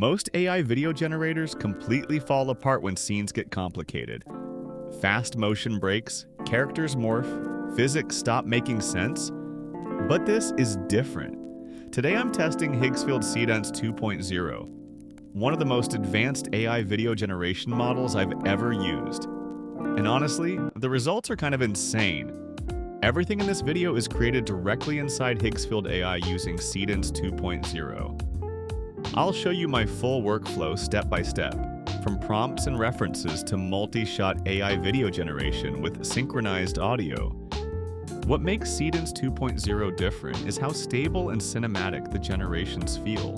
Most AI video generators completely fall apart when scenes get complicated. Fast motion breaks, characters morph, physics stop making sense. But this is different. Today I'm testing Higgsfield Seedance 2.0, one of the most advanced AI video generation models I've ever used. And honestly, the results are kind of insane. Everything in this video is created directly inside Higsfield AI using Seedance 2.0. I'll show you my full workflow step by step, from prompts and references to multi-shot AI video generation with synchronized audio. What makes Seedance 2.0 different is how stable and cinematic the generations feel.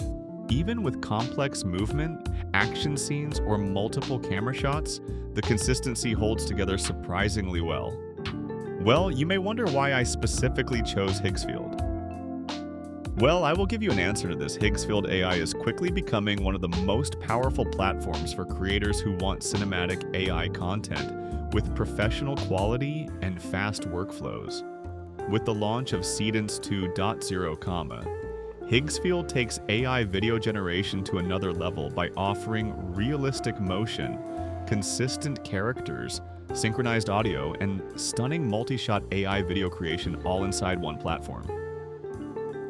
Even with complex movement, action scenes, or multiple camera shots, the consistency holds together surprisingly well. Well, you may wonder why I specifically chose Higgsfield. Well, I will give you an answer to this. Higsfield AI is quickly becoming one of the most powerful platforms for creators who want cinematic AI content with professional quality and fast workflows. With the launch of Seedance 2.0, Higgsfield takes AI video generation to another level by offering realistic motion, consistent characters, synchronized audio, and stunning multi-shot AI video creation all inside one platform.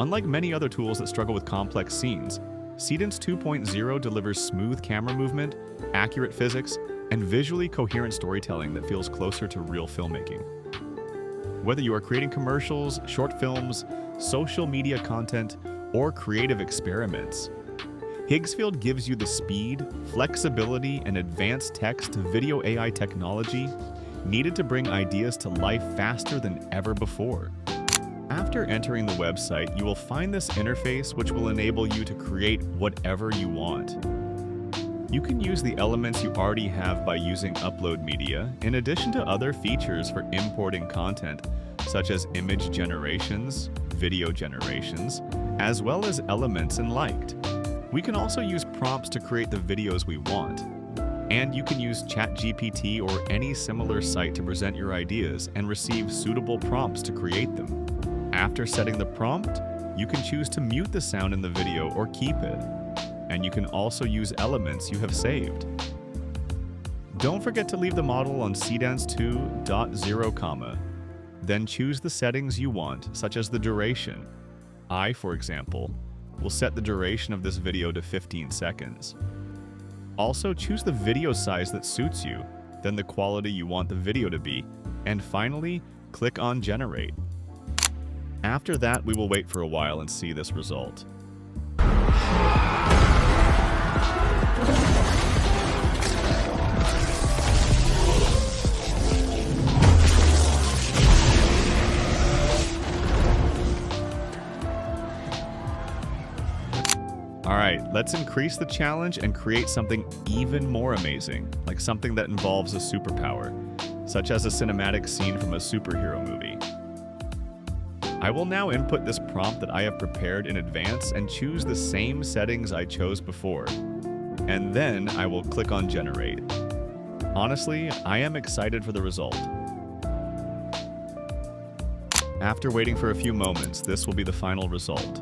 Unlike many other tools that struggle with complex scenes, Seedance 2.0 delivers smooth camera movement, accurate physics, and visually coherent storytelling that feels closer to real filmmaking. Whether you are creating commercials, short films, social media content, or creative experiments, Higgsfield gives you the speed, flexibility, and advanced text-to-video AI technology needed to bring ideas to life faster than ever before. After entering the website, you will find this interface which will enable you to create whatever you want. You can use the elements you already have by using upload media, in addition to other features for importing content, such as image generations, video generations, as well as elements and liked. We can also use prompts to create the videos we want. And you can use ChatGPT or any similar site to present your ideas and receive suitable prompts to create them. After setting the prompt, you can choose to mute the sound in the video or keep it. And you can also use elements you have saved. Don't forget to leave the model on Seedance 2.0, then choose the settings you want, such as the duration. I, for example, will set the duration of this video to 15 seconds. Also, choose the video size that suits you, then the quality you want the video to be, and finally, click on Generate. After that, we will wait for a while and see this result. Alright, let's increase the challenge and create something even more amazing, like something that involves a superpower, such as a cinematic scene from a superhero movie. I will now input this prompt that I have prepared in advance and choose the same settings I chose before. And then I will click on Generate. Honestly, I am excited for the result. After waiting for a few moments, this will be the final result.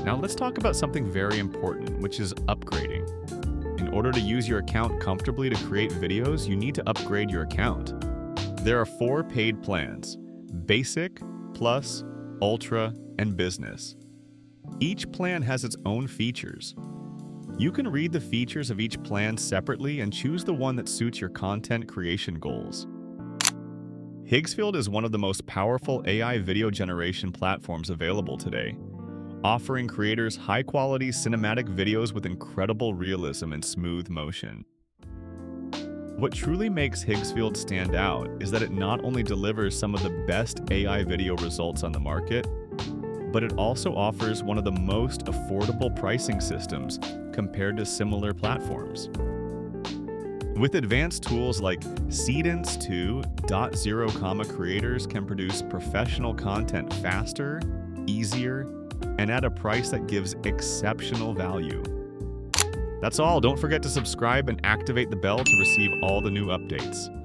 Now let's talk about something very important, which is upgrading. In order to use your account comfortably to create videos, you need to upgrade your account. There are 4 paid plans: Basic, Plus, Ultra, and Business. Each plan has its own features. You can read the features of each plan separately and choose the one that suits your content creation goals. Higgsfield is one of the most powerful AI video generation platforms available today, offering creators high-quality cinematic videos with incredible realism and smooth motion. What truly makes Higgsfield stand out is that it not only delivers some of the best AI video results on the market, but it also offers one of the most affordable pricing systems compared to similar platforms. With advanced tools like Seedance 2.0, creators can produce professional content faster, easier, and at a price that gives exceptional value. That's all. Don't forget to subscribe and activate the bell to receive all the new updates.